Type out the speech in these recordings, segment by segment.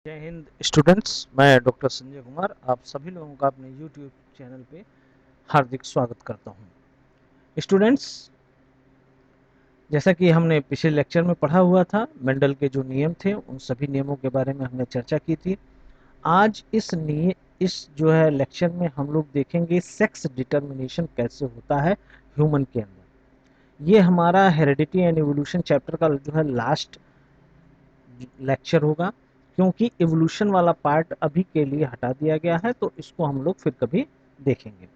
जय हिंद स्टूडेंट्स। मैं डॉक्टर संजय कुमार आप सभी लोगों का अपने यूट्यूब चैनल पे हार्दिक स्वागत करता हूं। स्टूडेंट्स, जैसा कि हमने पिछले लेक्चर में पढ़ा हुआ था, मेंडल के जो नियम थे उन सभी नियमों के बारे में हमने चर्चा की थी। आज इस जो है लेक्चर में हम लोग देखेंगे सेक्स डिटर्मिनेशन कैसे होता है ह्यूमन के अंदर। ये हमारा हेरिडिटी एंड एवोल्यूशन चैप्टर का जो है लास्ट लेक्चर होगा, क्योंकि एवोल्यूशन वाला पार्ट अभी के लिए हटा दिया गया है, तो इसको हम लोग फिर कभी देखेंगे।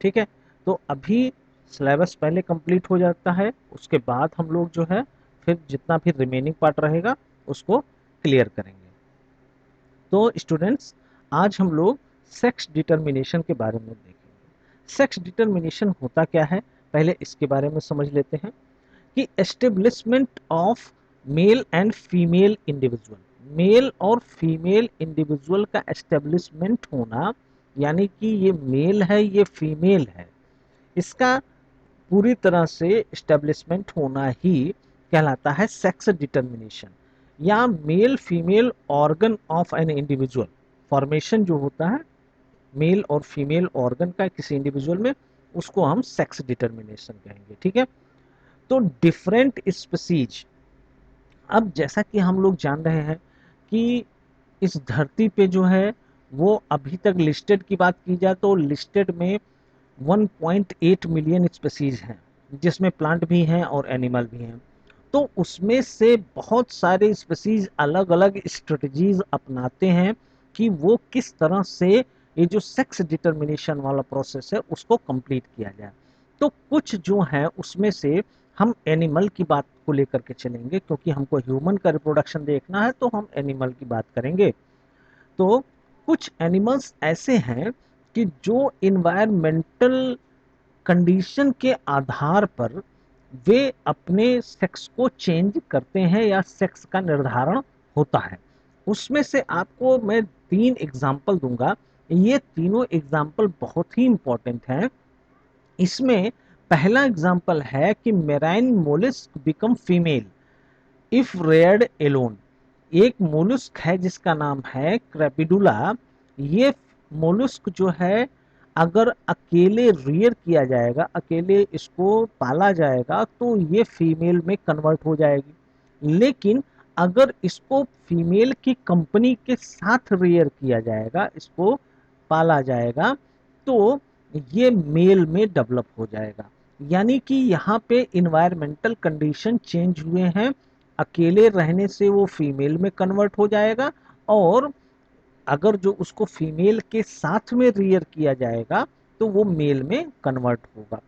ठीक है, तो अभी सिलेबस पहले कंप्लीट हो जाता है, उसके बाद हम लोग जो है फिर जितना भी रिमेनिंग पार्ट रहेगा उसको क्लियर करेंगे। तो स्टूडेंट्स, आज हम लोग सेक्स डिटर्मिनेशन के बारे में देखेंगे। सेक्स डिटर्मिनेशन होता क्या है, पहले इसके बारे में समझ लेते हैं कि establishment of male and female individual, male और फीमेल इंडिविजुअल का एस्टेब्लिशमेंट होना, यानी कि ये मेल है ये फीमेल है, इसका पूरी तरह से एस्टेब्लिशमेंट होना ही कहलाता है सेक्स डिटर्मिनेशन। या male female organ of an individual formation जो होता है मेल और फीमेल ऑर्गन का किसी इंडिविजुअल में, उसको हम सेक्स डिटर्मिनेशन कहेंगे। ठीक है, तो डिफरेंट स्पीसीज, अब जैसा कि हम लोग जान रहे हैं कि इस धरती पे जो है वो अभी तक लिस्टेड की बात की जाए तो लिस्टेड में 1.8 मिलियन स्पीसीज हैं, जिसमें प्लांट भी हैं और एनिमल भी हैं। तो उसमें से बहुत सारे स्पीसीज अलग अलग स्ट्रेटजीज अपनाते हैं कि वो किस तरह से ये जो सेक्स डिटर्मिनेशन वाला प्रोसेस है उसको कंप्लीट किया जाए। तो कुछ जो है उसमें से हम एनिमल की बात को लेकर के चलेंगे, क्योंकि हमको ह्यूमन का रिप्रोडक्शन देखना है तो हम एनिमल की बात करेंगे। तो कुछ एनिमल्स ऐसे हैं कि जो इन्वायरमेंटल कंडीशन के आधार पर वे अपने सेक्स को चेंज करते हैं या सेक्स का निर्धारण होता है। उसमें से आपको मैं 3 एग्जाम्पल दूंगा। ये तीनों एग्जाम्पल बहुत ही इंपॉर्टेंट हैं। इसमें पहला एग्जाम्पल है कि marine mollusc become female if reared alone. एक मोलुस्क है जिसका नाम है क्रैपिडुला। ये मोलुस्क जो है अगर अकेले रियर किया जाएगा, अकेले इसको पाला जाएगा, तो ये फीमेल में कन्वर्ट हो जाएगी। लेकिन अगर इसको फीमेल की कंपनी के साथ रियर किया जाएगा, इसको पाला जाएगा, तो ये मेल में डेवलप हो जाएगा। यानी कि यहाँ पे इन्वायरमेंटल कंडीशन चेंज हुए हैं, अकेले रहने से वो फीमेल में कन्वर्ट हो जाएगा, और अगर जो उसको फीमेल के साथ में रियर किया जाएगा तो वो मेल में कन्वर्ट होगा।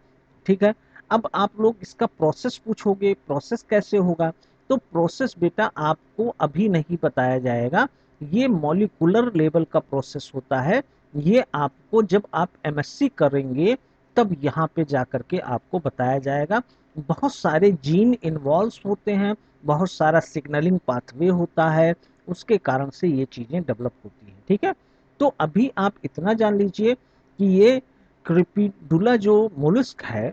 ठीक है, अब आप लोग इसका प्रोसेस पूछोगे, प्रोसेस कैसे होगा? तो प्रोसेस बेटा आपको अभी नहीं बताया जाएगा, ये मॉलिक्यूलर लेवल का प्रोसेस होता है। ये आपको जब आप एमएससी करेंगे तब यहाँ पे जाकर के आपको बताया जाएगा। बहुत सारे जीन इन्वॉल्व होते हैं, बहुत सारा सिग्नलिंग पाथवे होता है, उसके कारण से ये चीजें डेवलप होती हैं। ठीक है, तो अभी आप इतना जान लीजिए कि ये क्रिपिडुला जो मोलस्क है,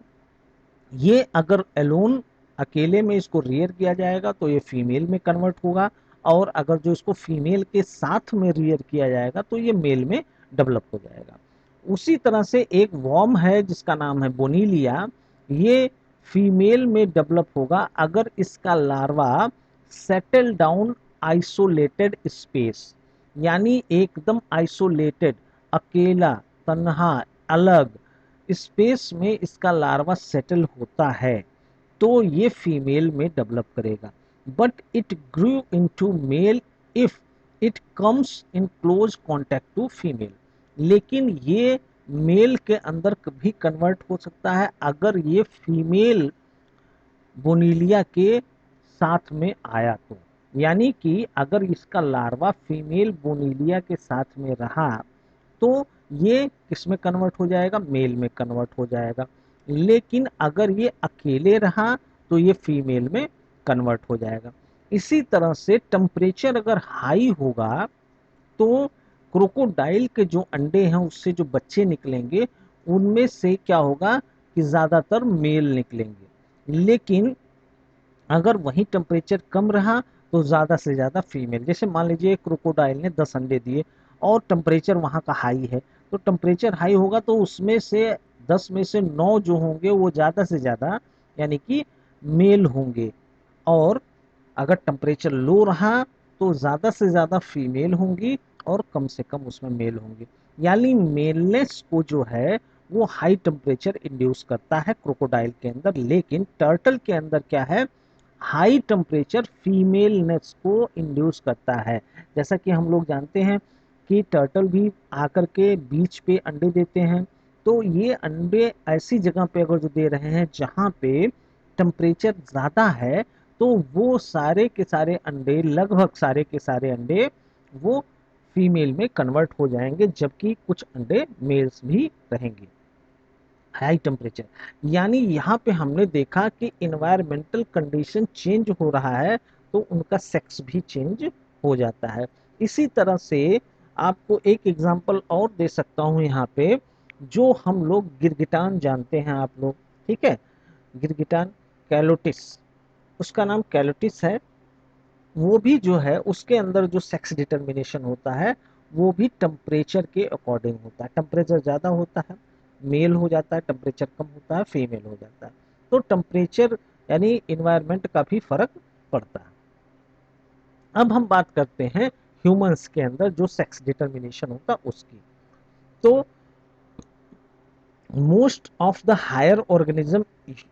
ये अगर एलोन अकेले में इसको रियर किया जाएगा तो ये फीमेल में कन्वर्ट होगा, और अगर जो इसको फीमेल के साथ में रियर किया जाएगा तो ये मेल में डेवलप हो जाएगा। उसी तरह से एक वॉर्म है जिसका नाम है बोनीलिया। ये फीमेल में डेवलप होगा अगर इसका larva settle down isolated space, यानी एकदम आइसोलेटेड, अकेला, तन्हा, अलग स्पेस में इसका लार्वा सेटल होता है तो ये फीमेल में डेवलप करेगा। But it grew into male if it comes in close contact to female. लेकिन ये मेल के अंदर भी कन्वर्ट हो सकता है अगर ये फीमेल बोनीलिया के साथ में आया तो। यानी कि अगर इसका लार्वा फीमेल बोनीलिया के साथ में रहा तो ये किसमें कन्वर्ट हो जाएगा? मेल में कन्वर्ट हो जाएगा। लेकिन अगर ये अकेले रहा तो ये फीमेल में कन्वर्ट हो जाएगा। इसी तरह से टेम्परेचर अगर हाई होगा तो क्रोकोडाइल के जो अंडे हैं उससे जो बच्चे निकलेंगे उनमें से क्या होगा कि ज्यादातर मेल निकलेंगे। लेकिन अगर वही टेम्परेचर कम रहा तो ज़्यादा से ज़्यादा फीमेल। जैसे मान लीजिए क्रोकोडाइल ने 10 अंडे दिए और टेम्परेचर वहाँ का हाई है, तो टेम्परेचर हाई होगा तो उसमें से 10 में से 9 जो होंगे वो ज़्यादा से ज़्यादा यानी कि मेल होंगे, और अगर टेम्परेचर लो रहा तो ज़्यादा से ज़्यादा फीमेल होंगी और कम से कम उसमें मेल होंगे। यानी मेलनेस को जो है वो हाई टेम्परेचर इंड्यूस करता है क्रोकोडाइल के अंदर, लेकिन टर्टल के अंदर क्या है, हाई टेम्परेचर फीमेलनेस को इंड्यूस करता है। जैसा कि हम लोग जानते हैं कि टर्टल भी आकर के बीच पे अंडे देते हैं, तो ये अंडे ऐसी जगह पे अगर जो दे रहे हैं जहाँ पे टेम्परेचर ज़्यादा है, तो वो सारे के सारे अंडे, लगभग सारे के सारे अंडे वो फीमेल में कन्वर्ट हो जाएंगे, जबकि कुछ अंडे मेल्स भी रहेंगे हाई टेम्परेचर। यानी यहाँ पे हमने देखा कि इन्वायरमेंटल कंडीशन चेंज हो रहा है तो उनका सेक्स भी चेंज हो जाता है। इसी तरह से आपको एक एग्जांपल और दे सकता हूँ यहाँ पे, जो हम लोग गिरगिटान जानते हैं आप लोग, ठीक है, गिरगिटान कैलोटिस, उसका नाम कैलोटिस है। वो भी जो है उसके अंदर जो सेक्स डिटर्मिनेशन होता है वो भी टेम्परेचर के अकॉर्डिंग होता है। टेम्परेचर ज़्यादा होता है मेल हो जाता है, टेम्परेचर कम होता है फीमेल हो जाता है। तो टेम्परेचर यानी इन्वायरमेंट का भी फर्क पड़ता है। अब हम बात करते हैं ह्यूमंस के अंदर जो सेक्स डिटर्मिनेशन होता है उसकी। तो most of the higher organism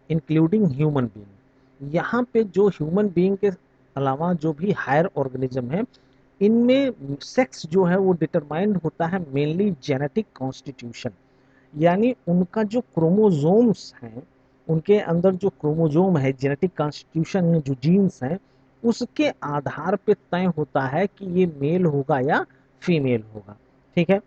including human being, यहाँ पे जो ह्यूमन बीइंग के अलावा जो भी हायर ऑर्गेनिज्म है, इनमें सेक्स जो है वो डिटरमाइंड होता है मेनली जेनेटिक कॉन्स्टिट्यूशन, यानी उनका जो क्रोमोजोम्स हैं, उनके अंदर जो क्रोमोजोम है, जेनेटिक कॉन्स्टिट्यूशन है, जो जीन्स हैं, उसके आधार पे तय होता है कि ये मेल होगा या फीमेल होगा। ठीक है,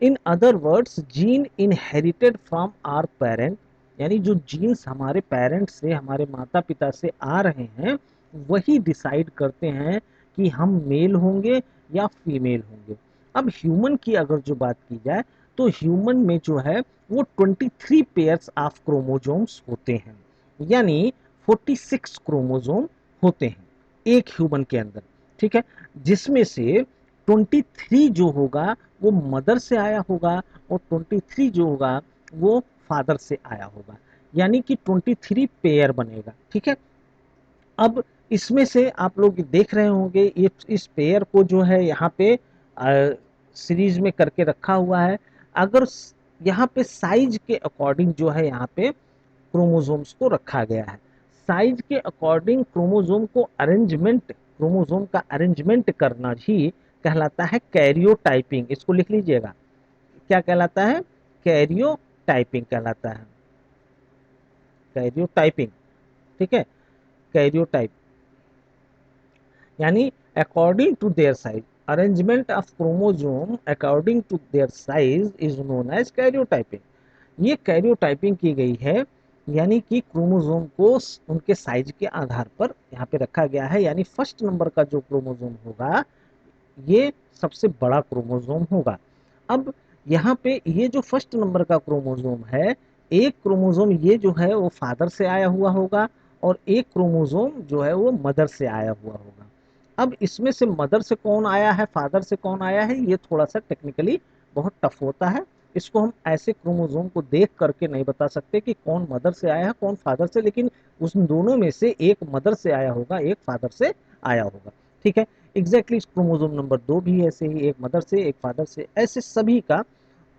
in other words gene inherited from our parent, यानी जो जीन्स हमारे पेरेंट्स से, हमारे माता पिता से आ रहे हैं, वही डिसाइड करते हैं कि हम मेल होंगे या फीमेल होंगे। अब ह्यूमन की अगर जो बात की जाए तो ह्यूमन में जो है वो 23 पेयर्स ऑफ क्रोमोजोम्स होते हैं, यानी 46 क्रोमोजोम होते हैं एक ह्यूमन के अंदर। ठीक है, जिसमें से 23 जो होगा वो मदर से आया होगा और 23 जो होगा वो फादर से आया होगा, यानी कि 23 पेयर बनेगा। ठीक है, अब इसमें से आप लोग देख रहे होंगे ये इस पेयर को जो है यहाँ पे सीरीज में करके रखा हुआ है। अगर यहाँ पे साइज के अकॉर्डिंग जो है यहाँ पे क्रोमोसोम्स को रखा गया है, साइज के अकॉर्डिंग क्रोमोसोम को अरेंजमेंट, क्रोमोसोम का अरेंजमेंट करना ही कहलाता है कैरियोटाइपिंग। इसको लिख लीजिएगा, क्या कहलाता है, कैरियोटाइपिंग कहलाता है, कैरियोटाइपिंग। ठीक है, कैरियोटाइप यानी according to their size, arrangement of chromosome according to their size is known as karyotyping. ये कैरियोटाइपिंग की गई है, यानी कि क्रोमोसोम को उनके साइज के आधार पर यहाँ पे रखा गया है। यानी फर्स्ट नंबर का जो क्रोमोसोम होगा ये सबसे बड़ा क्रोमोसोम होगा। अब यहाँ पे ये जो फर्स्ट नंबर का क्रोमोसोम है, एक क्रोमोसोम ये जो है वो फादर से आया हुआ होगा और एक क्रोमोसोम जो है वो मदर से आया हुआ होगा। अब इसमें से मदर से कौन आया है, फादर से कौन आया है, ये थोड़ा सा टेक्निकली बहुत टफ होता है। इसको हम ऐसे क्रोमोसोम को देख करके नहीं बता सकते कि कौन मदर से आया है कौन फादर से, लेकिन उस दोनों में से एक मदर से आया होगा एक फादर से आया होगा। ठीक है, एग्जैक्टली क्रोमोसोम नंबर 2 भी ऐसे ही, एक मदर से एक फादर से, ऐसे सभी का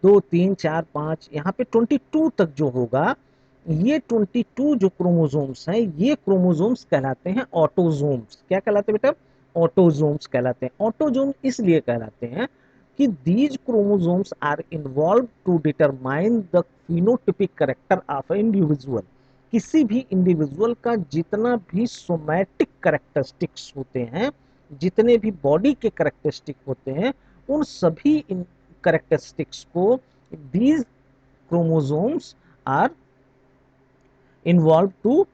2 3 4 5 यहाँ पे 22 तक जो होगा, ये 22 जो क्रोमोसोम्स हैं ये क्रोमोसोम्स कहलाते हैं ऑटोजोम्स। क्या कहलाते हैं बेटा, ऑटोजोम्स कहलाते हैं। ऑटोजोम इसलिए कहलाते हैं कि these chromosomes are involve to determine the phenotypic character of individual. किसी भी इंडिविजुअल का जितना भी सोमैटिक कैरेक्टरिस्टिक्स होते हैं, जितने भी बॉडी के कैरेक्टरिस्टिक होते हैं, उन सभी इन कैरेक्टरिस्टिक्स को these chromosomes are involve to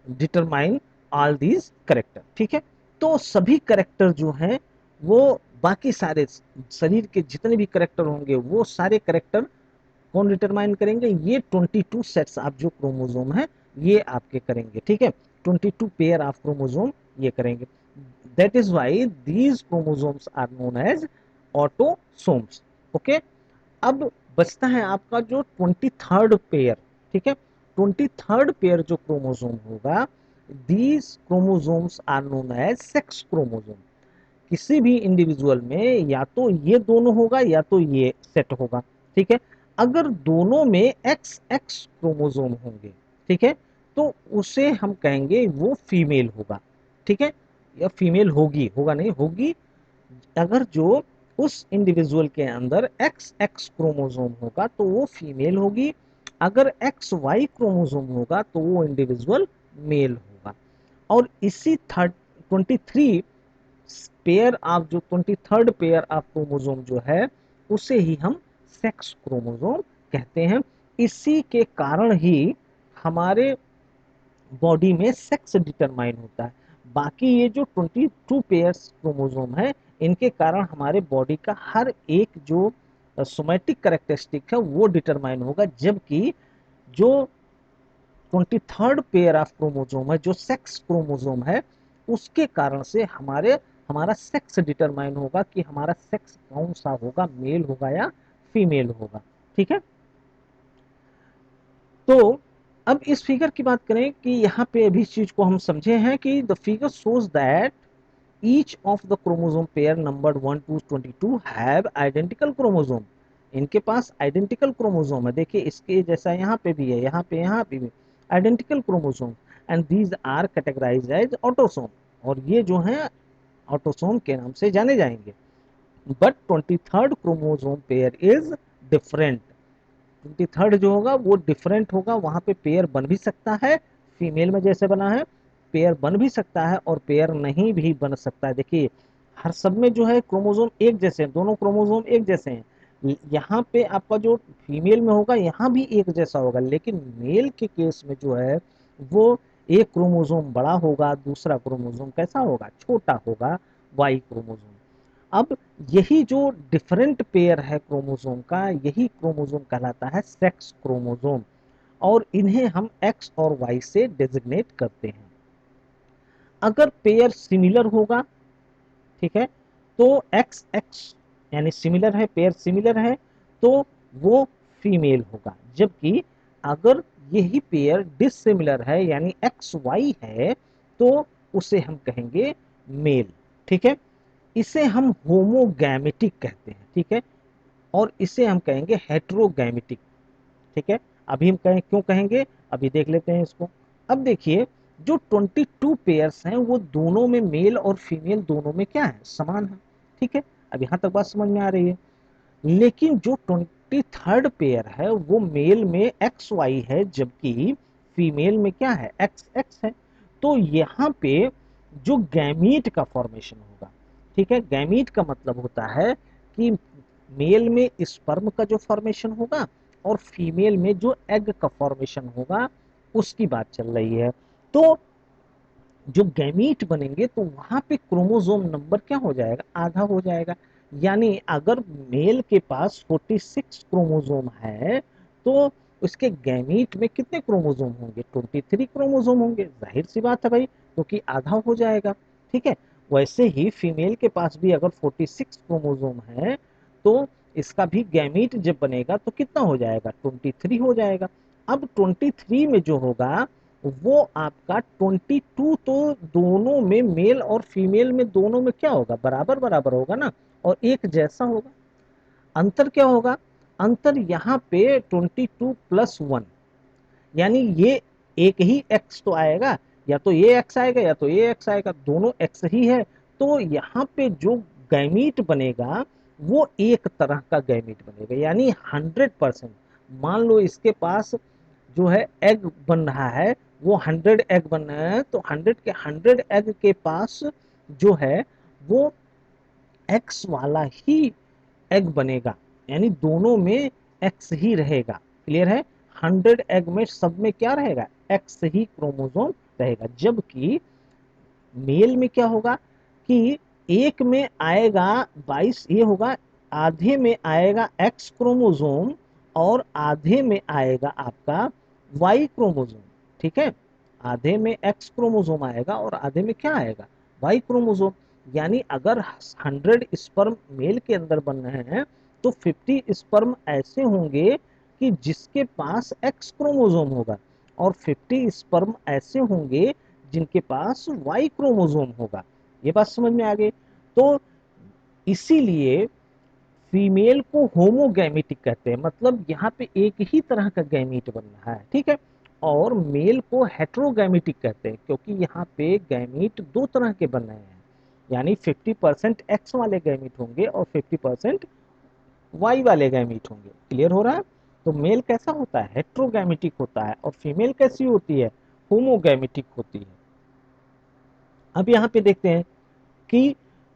determine all these character. ठीक है, तो सभी करेक्टर जो हैं वो बाकी सारे शरीर के जितने भी करेक्टर होंगे वो सारे करेक्टर कौन डिटरमाइन करेंगे, ये 22 सेट्स ऑफ जो क्रोमोसोम है ये आपके करेंगे। ठीक है, 22 पेयर ऑफ क्रोमोसोम ये करेंगे। That is why these chromosomes are known as autosomes. Okay, अब बचता है आपका जो 23rd पेयर। ठीक है, 23rd पेयर जो क्रोमोसोम होगा, these chromosomes are known as sex chromosome. किसी भी इंडिविजुअल में या तो ये दोनों होगा या तो ये सेट होगा। ठीक है, अगर दोनों में एक्स एक्स क्रोमोसोम होंगे, ठीक है, तो उसे हम कहेंगे वो फीमेल होगा। ठीक है, या फीमेल होगी, होगा नहीं, होगी। अगर जो उस इंडिविजुअल के अंदर एक्स एक्स क्रोमोसोम होगा तो वो फीमेल होगी। अगर एक्स वाई क्रोमोसोम होगा तो वो इंडिविजुअल मेल होगा। और इसी 23 पेयर ऑफ जो 23rd पेयर ऑफ क्रोमोसोम जो है उसे ही हम सेक्स क्रोमोसोम कहते हैं। इसी के कारण ही हमारे बॉडी में सेक्स डिटरमाइन होता है। बाकी ये जो 22 पेयर्स क्रोमोसोम है, इनके कारण हमारे बॉडी का हर एक जो सोमैटिक करेक्टरिस्टिक है वो डिटरमाइन होगा। जबकि जो 23rd पेयर ऑफ क्रोमोसोम है, जो सेक्स क्रोमोसोम है, उसके कारण से हमारा सेक्स डिटरमाइन होगा कि हमारा सेक्स कौन सा होगा, मेल होगा या फीमेल होगा। ठीक है, तो अब इस फिगर की बात करें कि यहाँ पे अभी इस चीज को हम समझे हैं कि the figure shows that each of the chromosome pair number 1 to 22 have identical chromosome. इनके पास आइडेंटिकल क्रोमोसोम है। देखिए इसके जैसा यहाँ पे भी है, यहाँ पे भी identical chromosome. And these are categorised as autosome, और ये जो है ऑटोसोम के नाम से जाने जाएंगे। But 23rd chromosome pair is different. 23rd जो होगा वो डिफरेंट होगा, वहां पे पेयर बन भी सकता है, फीमेल में जैसे बना है पेयर बन भी सकता है और पेयर नहीं भी बन सकता है। देखिए हर सब में जो है क्रोमोसोम एक जैसे हैं, दोनों क्रोमोसोम एक जैसे हैं। यहाँ पे आपका जो फीमेल में होगा यहाँ भी एक जैसा होगा, लेकिन मेल के केस में जो है वो एक क्रोमोसोम बड़ा होगा, दूसरा क्रोमोसोम कैसा होगा, छोटा होगा, वाई क्रोमोसोम। अब यही जो डिफरेंट पेयर है क्रोमोसोम का, यही क्रोमोसोम कहलाता है सेक्स क्रोमोसोम, और इन्हें हम एक्स और वाई से डेजिग्नेट करते हैं। अगर पेयर सिमिलर होगा, ठीक है, तो एक्स एक्स यानी सिमिलर है, पेयर सिमिलर है, तो वो फीमेल होगा। जबकि अगर यही पेयर डिसिमिलर है यानी एक्स वाई है तो उसे हम कहेंगे मेल। ठीक है, इसे हम होमोगैमेटिक कहते हैं। ठीक है, और इसे हम कहेंगे हेट्रोगैमेटिक। ठीक है, अभी हम कहें क्यों कहेंगे, अभी देख लेते हैं इसको। अब देखिए जो 22 पेयर्स हैं वो दोनों में मेल और फीमेल दोनों में क्या है, समान है। ठीक है, अब यहाँ तक बात समझ में आ रही है। लेकिन जो 23rd पेयर है वो मेल में एक्स वाई है, जबकि फीमेल में क्या है, एक्स एक्स है। तो यहाँ पे जो गैमीट का फॉर्मेशन होगा, ठीक है, गैमीट का मतलब होता है कि मेल में स्पर्म का जो फॉर्मेशन होगा और फीमेल में जो एग का फॉर्मेशन होगा, उसकी बात चल रही है। तो जो गैमीट बनेंगे तो वहां पे क्रोमोसोम नंबर क्या हो जाएगा, आधा हो जाएगा। यानी अगर मेल के पास 46 क्रोमोसोम है तो उसके गैमीट में कितने क्रोमोसोम होंगे, 23 क्रोमोसोम होंगे। जाहिर सी बात है भाई, क्योंकि आधा हो जाएगा। ठीक है, वैसे ही फीमेल के पास भी अगर 46 क्रोमोसोम है तो इसका भी गैमीट जब बनेगा तो कितना हो जाएगा, 23 हो जाएगा। अब 23 में जो होगा वो आपका 22 तो दोनों में मेल और फीमेल में दोनों में क्या होगा, बराबर बराबर होगा ना, और एक जैसा होगा। अंतर क्या होगा, अंतर यहाँ पे 22+1, यानी ये एक ही एक्स तो आएगा, या तो ये एक्स आएगा या तो ये एक्स आएगा, दोनों एक्स ही है। तो यहाँ पे जो गैमीट बनेगा वो एक तरह का गैमीट बनेगा, यानी 100%। मान लो इसके पास जो है एग बन रहा है, वो 100 एग बन रहे हैं, तो 100 के पास जो है वो एक्स वाला ही एग बनेगा, यानी दोनों में एक्स ही रहेगा। क्लियर है, 100 एग में सब में क्या रहेगा, एक्स ही क्रोमोसोम रहेगा। जबकि मेल में क्या होगा कि एक में आएगा 22, ये होगा आधे में आएगा एक्स क्रोमोसोम और आधे में आएगा आपका वाई क्रोमोसोम। ठीक है, आधे में एक्स क्रोमोसोम आएगा और आधे में क्या आएगा, वाई क्रोमोसोम। यानी अगर 100 स्पर्म मेल के अंदर बन रहे हैं तो 50 स्पर्म ऐसे होंगे कि जिसके पास एक्स क्रोमोसोम होगा, और 50 स्पर्म ऐसे होंगे जिनके पास वाई क्रोमोसोम होगा। ये बात समझ में आ गई। तो इसीलिए फीमेल को होमोगैमेटिक कहते हैं, मतलब यहाँ पे एक ही तरह का गैमीट बन रहा है, ठीक है। और मेल को हेट्रोगैमेटिक कहते हैं, क्योंकि यहाँ पे गैमीट दो तरह के बन रहे हैं। यानी 50% एक्स वाले गैमीट होंगे और 50% वाई वाले गैमीट होंगे। क्लियर हो रहा है। तो मेल कैसा होता है, हेट्रोगैमेटिक होता है, और फीमेल कैसी होती है, होमोगैमेटिक होती है। अब यहाँ पे देखते हैं कि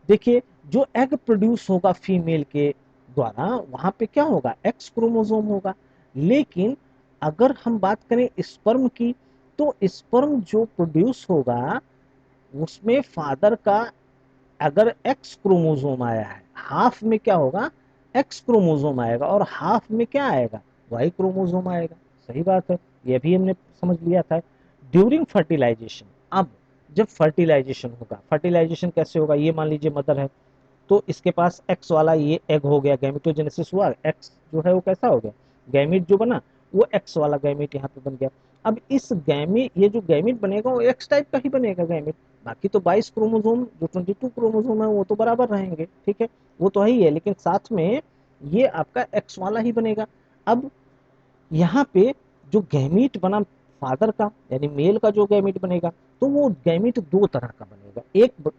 देखिए, जो एग प्रोड्यूस होगा फीमेल के द्वारा वहां पे क्या होगा, एक्स क्रोमोसोम होगा। लेकिन अगर हम बात करें स्पर्म की, तो स्पर्म जो प्रोड्यूस होगा उसमें फादर का अगर एक्स क्रोमोसोम आया है, हाफ में क्या होगा, एक्स क्रोमोसोम आएगा, और हाफ में क्या आएगा, वाई क्रोमोसोम आएगा। सही बात है, ये भी हमने समझ लिया था। ड्यूरिंग फर्टिलाइजेशन, अब जब फर्टिलाइजेशन होगा, फर्टिलाइजेशन कैसे होगा, ये मान लीजिए मदर है, तो इसके पास एक्स वाला ये एग हो गया, गैमेटोजेनेसिस हुआ, एक्स जो है वो कैसा हो गया, गैमिट जो बना वो एक्स वाला गैमिट यहाँ पे बन गया। अब इस गैमिट, ये जो गैमिट बनेगा वो एक्स टाइप का ही बनेगा गैमिट। बाकी तो 22 क्रोमोसोम, जो 22 क्रोमोसोम है वो तो बराबर रहेंगे, ठीक है, वो तो है ही है, लेकिन साथ में ये आपका एक्स वाला ही बनेगा। अब यहाँ पे जो गैमीट बना फादर का, यानी मेल का जो गैमीट बनेगा, तो वो गैमीट दो तरह का बनेगा। एक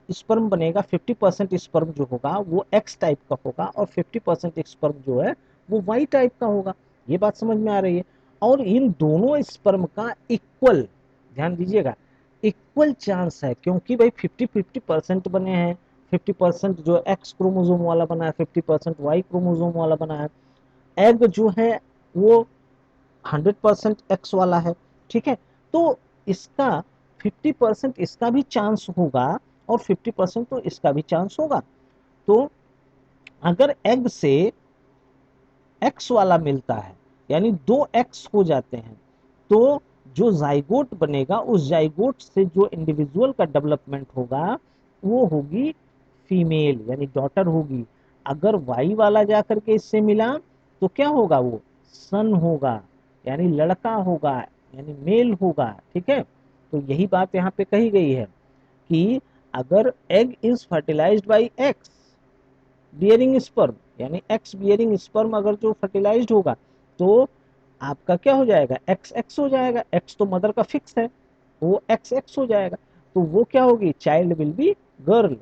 स्पर्म बनेगा, 50% स्पर्म जो होगा वो एक्स टाइप का होगा, और 50% स्पर्म जो है वो वाई टाइप का होगा। ये बात समझ में आ रही है। और इन दोनों स्पर्म का इक्वल, ध्यान दीजिएगा, इक्वल चांस है, क्योंकि भाई 50-50% बने हैं। 50% जो एक्स क्रोमोसोम वाला बना है, 50% वाई क्रोमोसोम वाला बना है। एग जो है वो 100% एक्स वाला है, ठीक है। तो इसका 50% इसका भी चांस होगा और 50% तो इसका भी चांस होगा। तो अगर एग से एक्स वाला मिलता है, यानी दो एक्स हो जाते हैं, तो जो जाइगोट बनेगा उस जाइगोट से जो इंडिविजुअल का डेवलपमेंट होगा वो होगी फीमेल, यानी डॉटर होगी। अगर वाई वाला जाकर के इससे मिला तो क्या होगा, वो सन होगा, यानी लड़का होगा, यानी मेल होगा, ठीक है। तो यही बात यहाँ पे कही गई है कि अगर egg is fertilised by X bearing sperm, यानी एक्स बियरिंग स्पर्म अगर जो फर्टिलाइज्ड होगा, तो आपका क्या हो जाएगा, एक्स एक्स हो जाएगा। एक्स तो मदर का फिक्स है, वो एक्स एक्स हो जाएगा। तो वो क्या होगी, चाइल्ड विल बी गर्ल।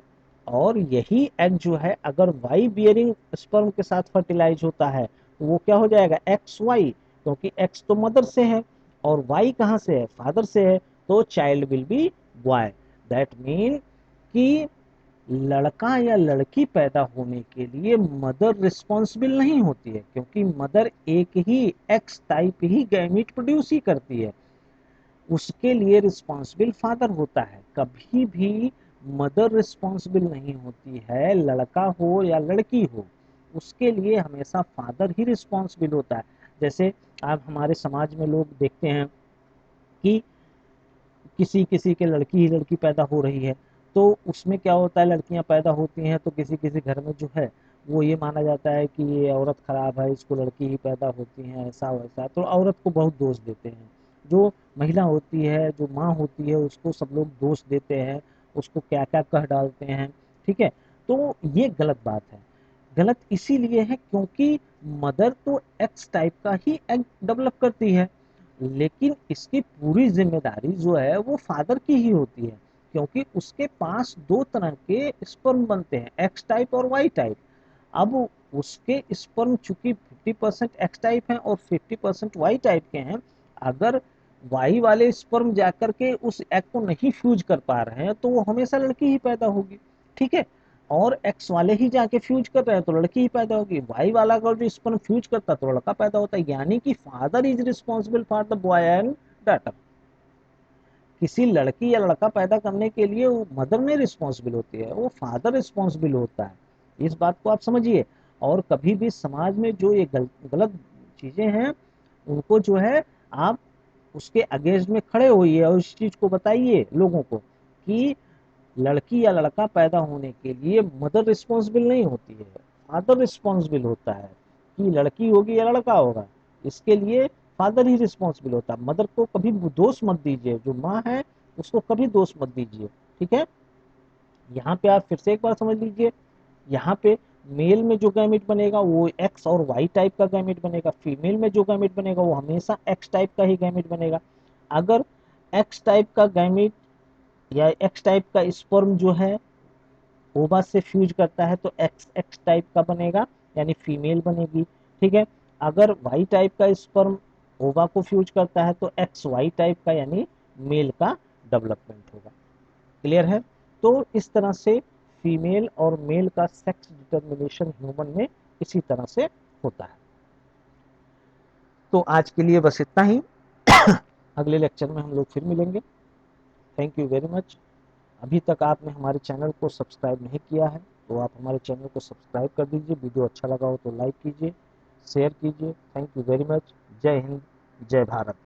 और यही एग जो है अगर वाई बियरिंग स्पर्म के साथ फर्टिलाइज होता है तो वो क्या हो जाएगा, एक्स वाई, क्योंकि एक्स तो मदर से है और वाई कहाँ से है, फादर से है, तो child will be boy. That mean कि लड़का या लड़की पैदा होने के लिए मदर रिस्पॉन्सिबल नहीं होती है, क्योंकि मदर एक ही एक्स टाइप ही गैमीट प्रोड्यूस ही करती है। उसके लिए रिस्पॉन्सिबल फादर होता है। कभी भी मदर रिस्पॉन्सिबल नहीं होती है, लड़का हो या लड़की हो, उसके लिए हमेशा फादर ही रिस्पॉन्सिबल होता है। जैसे आप हमारे समाज में लोग देखते हैं कि किसी किसी के लड़की ही लड़की पैदा हो रही है, तो उसमें क्या होता है, लड़कियां पैदा होती हैं तो किसी किसी घर में जो है वो ये माना जाता है कि ये औरत खराब है, इसको लड़की ही पैदा होती है, ऐसा वैसा, तो औरत को बहुत दोष देते हैं। जो महिला होती है, जो माँ होती है, उसको सब लोग दोष देते हैं, उसको क्या क्या कह डालते हैं, ठीक है। तो ये गलत बात है। गलत इसीलिए है क्योंकि मदर तो एक्स टाइप का ही एग डेवलप करती है, लेकिन इसकी पूरी जिम्मेदारी जो है वो फादर की ही होती है, क्योंकि उसके पास दो तरह के स्पर्म बनते हैं, एक्स टाइप और वाई टाइप। अब उसके स्पर्म चूंकि 50% एक्स टाइप हैं और 50% वाई टाइप के हैं, अगर वाई वाले स्पर्म जाकर के उस एग को नहीं फ्यूज कर पा रहे हैं तो वो हमेशा लड़की ही पैदा होगी, ठीक है। और एक्स वाले ही जाके फ्यूज कर रहे हैं तो लड़की ही पैदा होगी। वाई वाला अगर जो स्पर्म फ्यूज करता है तो लड़का पैदा होता है, यानी कि father is responsible for the boy and daughter. किसी लड़की या लड़का पैदा करने के लिए वो मदर नहीं रिस्पॉन्सिबल होती है, वो फादर रिस्पॉन्सिबल होता है। इस बात को आप समझिए। और कभी भी समाज में जो ये गलत चीजें हैं उनको जो है आप उसके अगेंस्ट में खड़े होइए और इस चीज को बताइए लोगों को कि लड़की या लड़का पैदा होने के लिए मदर रिस्पॉन्सिबल नहीं होती है, फादर रिस्पॉन्सिबल होता है। कि लड़की होगी या लड़का होगा, इसके लिए फादर ही रिस्पॉन्सिबल होता है। मदर को कभी दोष मत दीजिए, जो माँ है उसको कभी दोष मत दीजिए, ठीक है। यहाँ पे आप फिर से एक बार समझ लीजिए, यहाँ पे मेल में जो गैमेट बनेगा वो एक्स और वाई टाइप का गैमेट बनेगा, फीमेल में जो गैमेट बनेगा वो हमेशा एक्स टाइप का ही गैमेट बनेगा। अगर एक्स टाइप का गैमेट या एक्स टाइप का स्पर्म जो है ओवा से फ्यूज करता है तो एक्स एक्स टाइप का बनेगा, यानी फीमेल बनेगी, ठीक है। अगर वाई टाइप का स्पर्म ओवा को फ्यूज करता है तो एक्स वाई टाइप का यानी मेल का डेवलपमेंट होगा। क्लियर है। तो इस तरह से फीमेल और मेल का सेक्स डिटर्मिनेशन ह्यूमन में इसी तरह से होता है। तो आज के लिए बस इतना ही। अगले लेक्चर में हम लोग फिर मिलेंगे। Thank you very much. अभी तक आपने हमारे चैनल को सब्सक्राइब नहीं किया है तो आप हमारे चैनल को सब्सक्राइब कर दीजिए। वीडियो अच्छा लगा हो तो लाइक कीजिए, शेयर कीजिए। Thank you very much. जय हिंद, जय भारत।